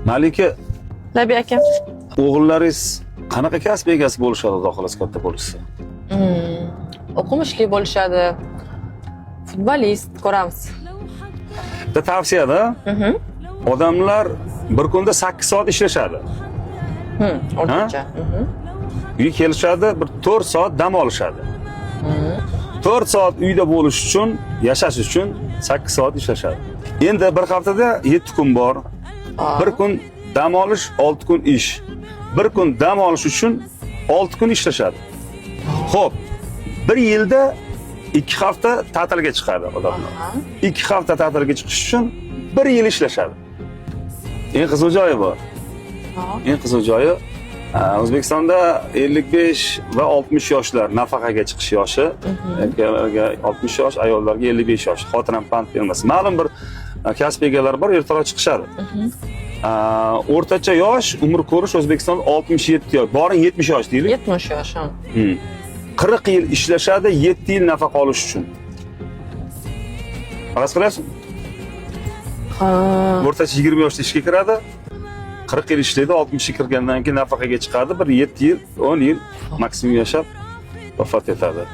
Malika, Nabiy aka. o'g'illaringiz qanaqa kasb egasi bo'lishadi, xudo xohlasa katta bo'lishsa? O'qimishli bo'lishadi. Futbolist ko'ramiz. Bitta tavsiyada, odamlar bir kunda 8 soat ishlashadi. O'rtacha. Uyga kelishadi, bir 4 soat dam olishadi. 4 soat uyda bo'lish uchun, yashash uchun 8 soat ishlashadi. Endi bir haftada 7 kun bor. Bir kun dam olish, 6 kun ish. Bir kun dam olish uchun 6 kun ishlashadi. Xo'p, bir yilda 2 hafta ta'tilga chiqadi odamlar. 2 hafta ta'tilga chiqish uchun 1 yil ishlashadi. Eng qiziq joyi bor. Eng qiziq joyi O'zbekistonda 55 va 60 yoshlar nafaqaga chiqish yoshi, erkaklarga 60 yosh, ayollarga 55 yosh. Xotiram pand bermasin. Ma'lum bir kasb egalari bor, ertaroq chiqishadi. O'rtacha yosh umr ko'rish O'zbekistonda 67 yosh, boring 70 yosh deylik. 70 yosh. 40 yil ishlashadi 7 yil nafaqa olish uchun. Faraz qilasizmi? O'rtacha 20 yoshda ishga kiradi. 40 yil ishlaydi, 60 ga kirgandan keyin nafaqaga chiqadi, bir 7 yil, 10 yil maksimum yashab vafot etadi.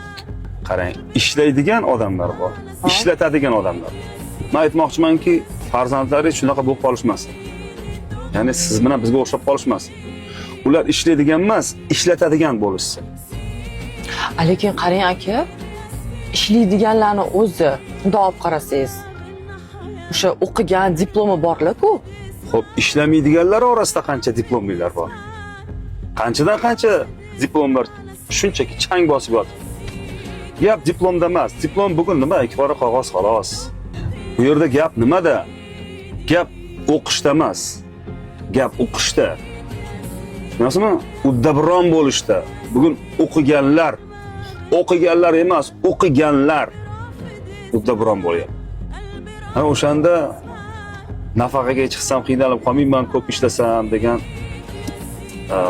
Qarang, ishlaydigan odamlar bor, ishlatadigan odamlar. Men aytmoqchimanki, farzandlaringiz shunaqa bo'lib qolishmasin. Ya'ni siz bilan bizga o'xshab qolishmasin. Ular ishlaydigan emas, ishlatadigan bo'lishsin. Lekin qarang aka, ishlaydiganlarni o'zi bunday olib qarasangiz, o'sha o'qigan diplomi borlar-ku. Xo'p, ishlamaydiganlar orasida qancha diplomlilar bor? Qanchadan qancha diplomlar shunchaki chang bosib yotibdi. Gap diplomda emas. Diplom bugun nima? Ikki qora qog'oz xolos. Bu yerda gap nimada? Gap o'qishda emas. Gap o'qishda. Tushunasizmi? Uddaburon bo'lishda. Bugun o'qiganlar emas, o'qiganlar uddaburon bo'lyapti. Ana o'shanda nafaqaga chiqsam qiynalib qolmayman, ko'p ishlasam degan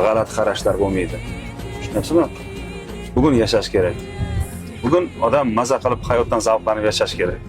g'alati qarashlar bo'lmaydi. Tushunyapsizmi? Bugun yashash kerak. Bugun odam maza qilib hayotdan zavqlanib yashash kerak.